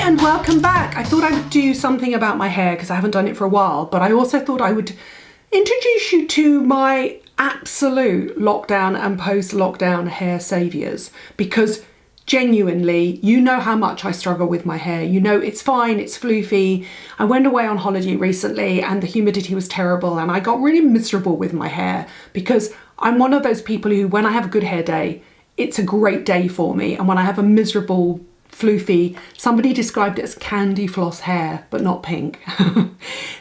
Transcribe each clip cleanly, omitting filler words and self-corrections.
and welcome back. I thought I'd do something about my hair because I haven't done it for a while, but I also thought I would introduce you to my absolute lockdown and post-lockdown hair saviours, because genuinely, you know how much I struggle with my hair. You know it's fine, it's floofy. I went away on holiday recently and the humidity was terrible and I got really miserable with my hair because I'm one of those people who, when I have a good hair day, it's a great day for me, and when I have a miserable floofy, somebody described it as candy floss hair, but not pink,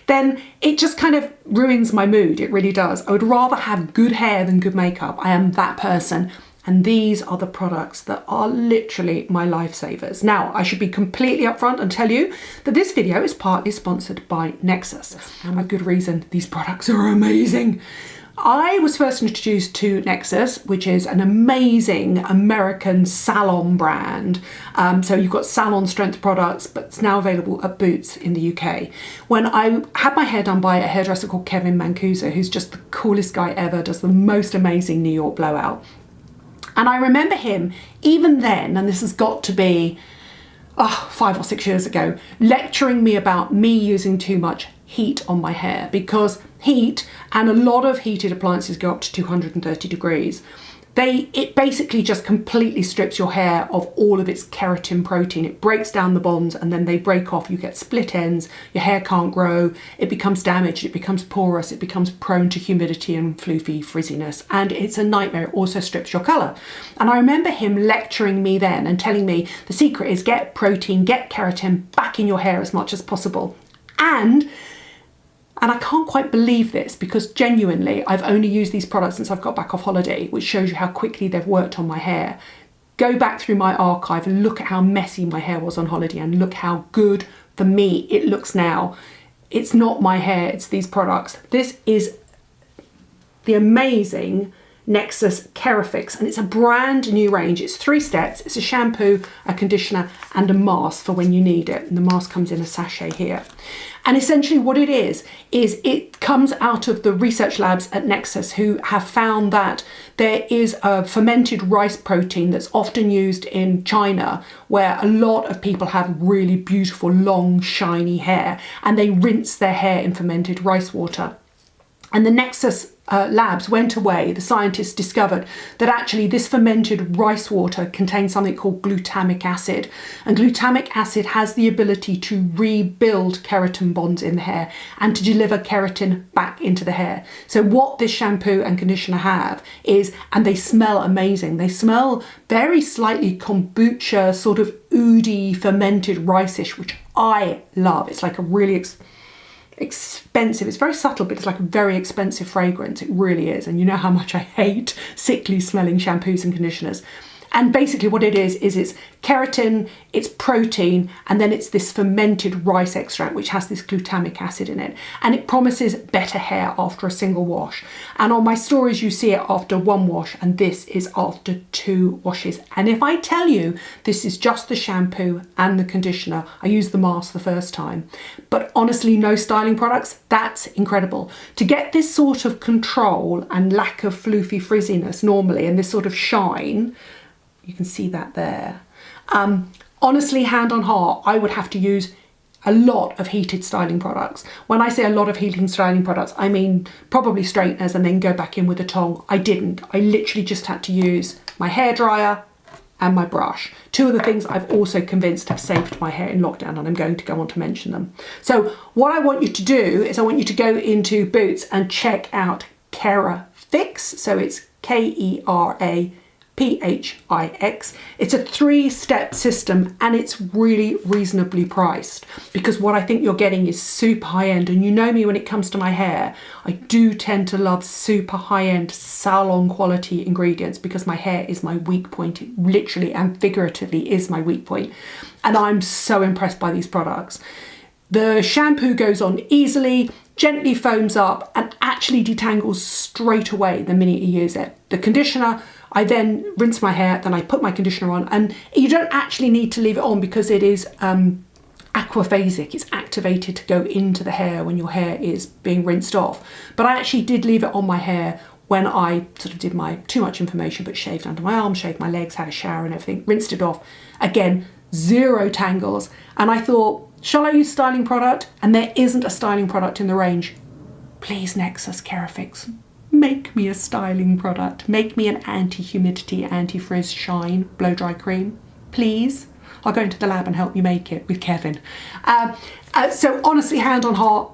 then it just kind of ruins my mood. It really does. I would rather have good hair than good makeup. I am that person. And these are the products that are literally my lifesavers. Now, I should be completely upfront and tell you that this video is partly sponsored by NEXXUS. And with good reason, these products are amazing. I was first introduced to NEXXUS, which is an amazing American salon brand. So you've got salon strength products, but it's now available at Boots in the UK. When I had my hair done by a hairdresser called Kevin Mancuso, who's just the coolest guy ever, does the most amazing New York blowout. And I remember him, even then, and this has got to be 5 or 6 years ago, lecturing me about me using too much heat on my hair, because heat, and a lot of heated appliances go up to 230 degrees. It basically just completely strips your hair of all of its keratin protein. It breaks down the bonds and then they break off. You get split ends, your hair can't grow, it becomes damaged, it becomes porous, it becomes prone to humidity and floofy frizziness, and it's a nightmare. It also strips your colour. And I remember him lecturing me then and telling me the secret is get protein, get keratin back in your hair as much as possible. And I can't quite believe this, because genuinely I've only used these products since I've got back off holiday, which shows you how quickly they've worked on my hair. Go back through my archive and look at how messy my hair was on holiday, and look how good for me it looks now. It's not my hair, it's these products. This is the amazing NEXXUS KERAPHIC, and it's a brand new range. It's 3 steps. It's a shampoo, a conditioner and a mask for when you need it, and the mask comes in a sachet here. And essentially what it is it comes out of the research labs at NEXXUS, who have found that there is a fermented rice protein that's often used in China, where a lot of people have really beautiful long shiny hair and they rinse their hair in fermented rice water. And the NEXXUS labs went away, the scientists discovered that actually this fermented rice water contains something called glutamic acid. And glutamic acid has the ability to rebuild keratin bonds in the hair and to deliver keratin back into the hair. So what this shampoo and conditioner have is, and they smell amazing, they smell very slightly kombucha, sort of oody, fermented rice-ish, which I love. It's like a really expensive, it's very subtle, but it's like a very expensive fragrance. It really is. And you know how much I hate sickly smelling shampoos and conditioners. And basically what it is it's keratin, it's protein, and then it's this fermented rice extract which has this glutamic acid in it, and it promises better hair after a single wash. And on my stories you see it after 1 wash, and this is after 2 washes. And if I tell you this is just the shampoo and the conditioner, I used the mask the first time, but honestly no styling products, that's incredible. To get this sort of control and lack of floofy frizziness normally, and this sort of shine, you can see that there. Honestly, hand on heart, I would have to use a lot of heated styling products. When I say a lot of heating styling products, I mean probably straighteners and then go back in with a tong. I didn't. I literally just had to use my hairdryer and my brush. 2 of the things I've also convinced have saved my hair in lockdown, and I'm going to go on to mention them. So what I want you to do is I want you to go into Boots and check out KERAPHIC. So it's KERAPHIC. It's a 3-step system, and it's really reasonably priced, because what I think you're getting is super high-end. And you know me, when it comes to my hair, I do tend to love super high-end salon quality ingredients, because my hair is my weak point. It literally and figuratively is my weak point, and I'm so impressed by these products. The shampoo goes on easily, gently foams up, and actually detangles straight away the minute you use it. The conditioner, I then rinse my hair, then I put my conditioner on, and you don't actually need to leave it on because it is aquaphasic. It's activated to go into the hair when your hair is being rinsed off. But I actually did leave it on my hair when I sort of did my, too much information, but shaved under my arms, shaved my legs, had a shower and everything, rinsed it off. Again, zero tangles. And I thought, shall I use styling product? And there isn't a styling product in the range. Please, NEXXUS KERAPHIC, make me a styling product. Make me an anti-humidity, anti-frizz shine blow dry cream, please. I'll go into the lab and help you make it with Kevin. So honestly, hand on heart,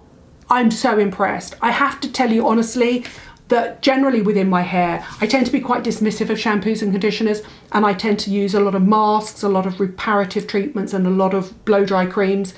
I'm so impressed. I have to tell you honestly that generally within my hair, I tend to be quite dismissive of shampoos and conditioners, and I tend to use a lot of masks, a lot of reparative treatments, and a lot of blow dry creams.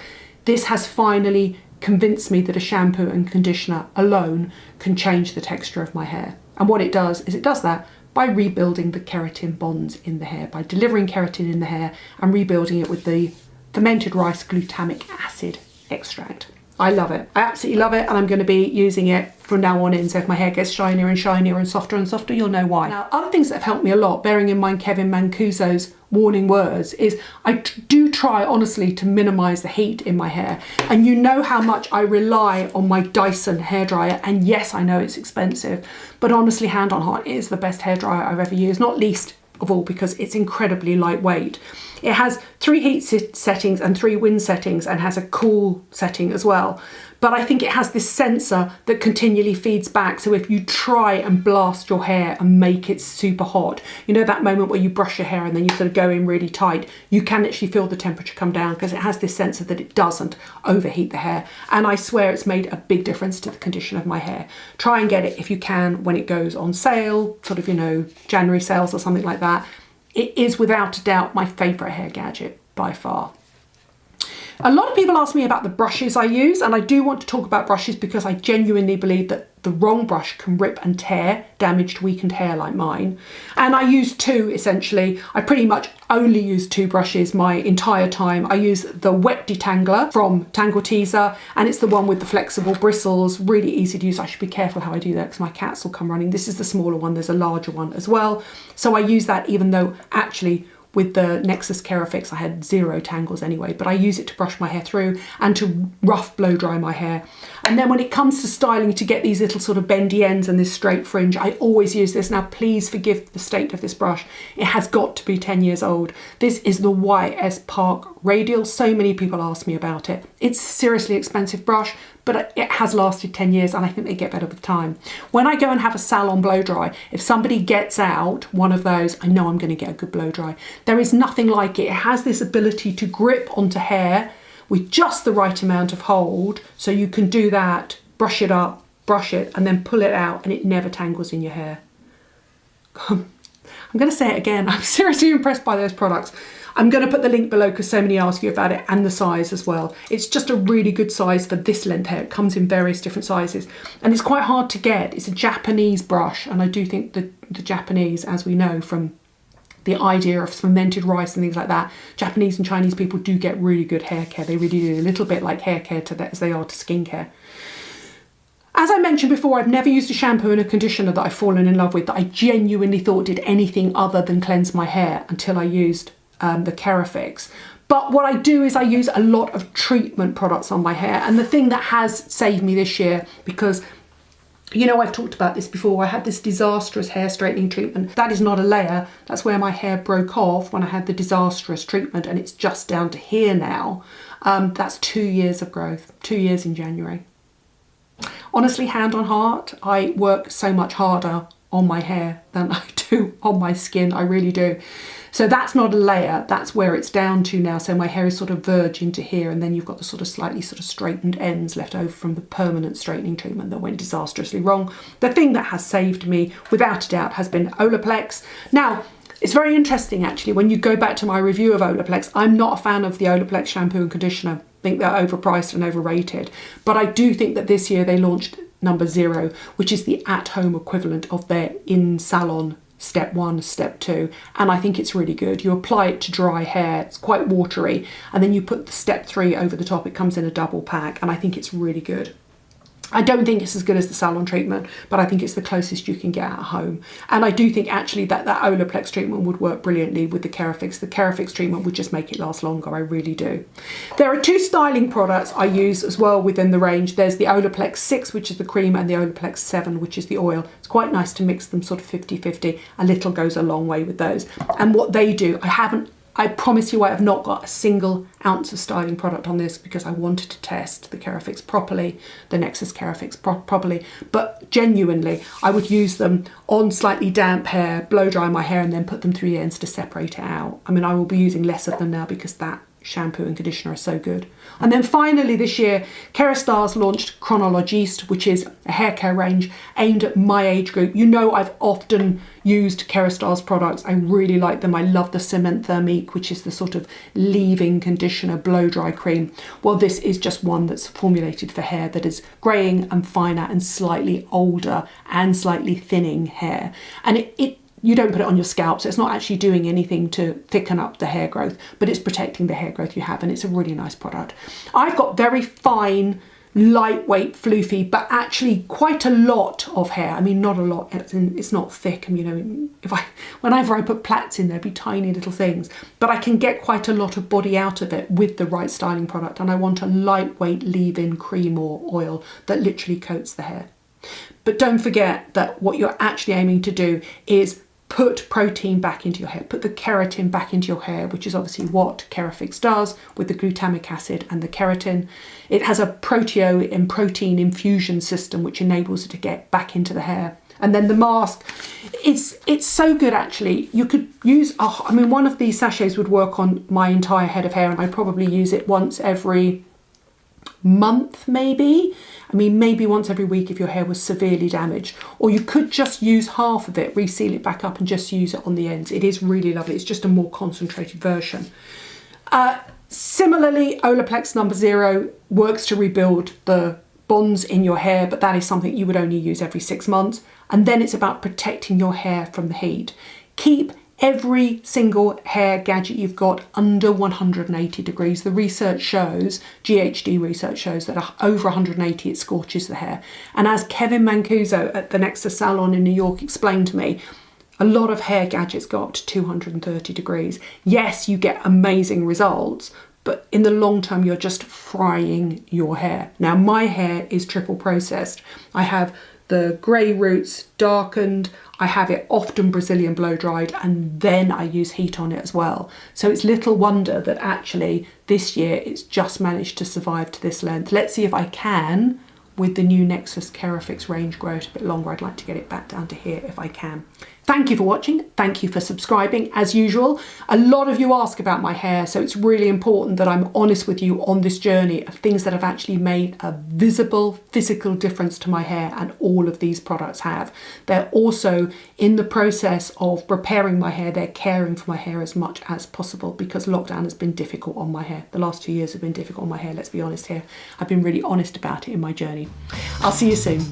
This has finally convinced me that a shampoo and conditioner alone can change the texture of my hair. And what it does is it does that by rebuilding the keratin bonds in the hair, by delivering keratin in the hair and rebuilding it with the fermented rice glutamic acid extract. I love it. I absolutely love it, and I'm going to be using it from now on in. So if my hair gets shinier and shinier and softer, you'll know why. Now, other things that have helped me a lot, bearing in mind Kevin Mancuso's warning words, is I do try honestly to minimise the heat in my hair. And you know how much I rely on my DYSON hairdryer. And yes, I know it's expensive, but honestly, hand on heart, it is the best hairdryer I've ever used, not least of all because it's incredibly lightweight. It has 3 heat settings and 3 wind settings, and has a cool setting as well. But I think it has this sensor that continually feeds back. So if you try and blast your hair and make it super hot, you know that moment where you brush your hair and then you sort of go in really tight, you can actually feel the temperature come down because it has this sensor that it doesn't overheat the hair. And I swear it's made a big difference to the condition of my hair. Try and get it if you can when it goes on sale, sort of, you know, January sales or something like that. It is without a doubt my favourite hair gadget by far. A lot of people ask me about the brushes I use, and I do want to talk about brushes because I genuinely believe that the wrong brush can rip and tear damaged, weakened hair like mine. And I use 2 essentially. I pretty much only use 2 brushes my entire time. I use the wet detangler from Tangle TEEZER, and it's the one with the flexible bristles, really easy to use. I should be careful how I do that because my cats will come running. This is the smaller one, there's a larger one as well. So I use that even though actually with the NEXXUS KERAPHIC I had 0 tangles anyway, but I use it to brush my hair through and to rough blow dry my hair. And then when it comes to styling to get these little sort of bendy ends and this straight fringe, I always use this. Now please forgive the state of this brush. It has got to be 10 years old. This is the YS Park Radial. So many people ask me about it. It's a seriously expensive brush, but it has lasted 10 years and I think they get better with time. When I go and have a salon blow dry, if somebody gets out one of those, I know I'm going to get a good blow dry. There is nothing like it. It has this ability to grip onto hair with just the right amount of hold. So you can do that, brush it up, brush it, and then pull it out and it never tangles in your hair. I'm going to say it again. I'm seriously impressed by those products. I'm going to put the link below because so many ask you about it, and the size as well. It's just a really good size for this length hair. It comes in various different sizes and it's quite hard to get. It's a Japanese brush, and I do think that the Japanese, as we know from the idea of fermented rice and things like that, Japanese and Chinese people do get really good hair care. They really do, a little bit like hair care to that as they are to skincare. As I mentioned before, I've never used a shampoo and a conditioner that I've fallen in love with that I genuinely thought did anything other than cleanse my hair until I used the KERAPHIC. But what I do is I use a lot of treatment products on my hair, and the thing that has saved me this year, because you know I've talked about this before, I had this disastrous hair straightening treatment. That is not a layer, that's where my hair broke off when I had the disastrous treatment, and it's just down to here now. That's 2 years of growth, 2 years in January. Honestly, hand on heart, I work so much harder on my hair than I do on my skin, I really do. So that's not a layer, that's where it's down to now. So my hair is sort of verging to here, and then you've got the sort of slightly sort of straightened ends left over from the permanent straightening treatment that went disastrously wrong. The thing that has saved me, without a doubt, has been OLAPLEX. Now, it's very interesting actually, when you go back to my review of OLAPLEX, I'm not a fan of the OLAPLEX shampoo and conditioner. I think they're overpriced and overrated. But I do think that this year they launched number 0, which is the at-home equivalent of their in-salon step 1, step 2, and I think it's really good. You apply it to dry hair, it's quite watery, and then you put the step 3 over the top. It comes in a double pack, and I think it's really good. I don't think it's as good as the salon treatment, but I think it's the closest you can get at home. And I do think actually that OLAPLEX treatment would work brilliantly with the KERAPHIC. The KERAPHIC treatment would just make it last longer, I really do. There are 2 styling products I use as well within the range. There's the OLAPLEX 6, which is the cream, and the OLAPLEX 7, which is the oil. It's quite nice to mix them sort of 50-50. A little goes a long way with those. And what they do, I I promise you I have not got a single ounce of styling product on this because I wanted to test the KERAPHICs properly, the NEXXUS KERAPHICs properly, but genuinely I would use them on slightly damp hair, blow dry my hair and then put them through the ends to separate it out. I mean, I will be using less of them now because that shampoo and conditioner are so good. And then finally this year, KERASTASE launched CHRONOLOGISTE, which is a hair care range aimed at my age group. You know, I've often used KERASTASE products. I really like them. I love the Cement Thermique, which is the sort of leave-in conditioner blow dry cream. Well, this is just one that's formulated for hair that is greying and finer and slightly older and slightly thinning hair. And you don't put it on your scalp, so it's not actually doing anything to thicken up the hair growth, but it's protecting the hair growth you have, and it's a really nice product. I've got very fine, lightweight, floofy, but actually quite a lot of hair. I mean, not a lot, it's not thick. You know, whenever I put plaits in, there'd be tiny little things, but I can get quite a lot of body out of it with the right styling product, and I want a lightweight leave-in cream or oil that literally coats the hair. But don't forget that what you're actually aiming to do is put protein back into your hair, put the keratin back into your hair, which is obviously what KERAPHIC does with the glutamic acid and the keratin. It has a protein infusion system which enables it to get back into the hair. And then the mask, it's so good actually. You could use, I mean, one of these sachets would work on my entire head of hair, and I probably use it once every month maybe. I mean, maybe once every week if your hair was severely damaged. Or you could just use half of it, reseal it back up and just use it on the ends. It is really lovely. It's just a more concentrated version. Similarly, OLAPLEX number 0 works to rebuild the bonds in your hair, but that is something you would only use every 6 months. And then it's about protecting your hair from the heat. Keep every single hair gadget you've got under 180 degrees. The research shows, GHD research shows that over 180 it scorches the hair. And as Kevin Mancuso at the NEXXUS salon in New York explained to me, a lot of hair gadgets go up to 230 degrees. Yes, you get amazing results, but in the long term, you're just frying your hair. Now, my hair is triple processed. I have the grey roots darkened, I have it often Brazilian blow dried, and then I use heat on it as well. So it's little wonder that actually this year it's just managed to survive to this length. Let's see if I can, with the new NEXXUS KERAPHIC range, grow it a bit longer. I'd like to get it back down to here if I can. Thank you for watching. Thank you for subscribing. As usual, a lot of you ask about my hair, so it's really important that I'm honest with you on this journey of things that have actually made a visible physical difference to my hair, and all of these products have. They're also in the process of preparing my hair. They're caring for my hair as much as possible because lockdown has been difficult on my hair. The last 2 years have been difficult on my hair, let's be honest here. I've been really honest about it in my journey. I'll see you soon.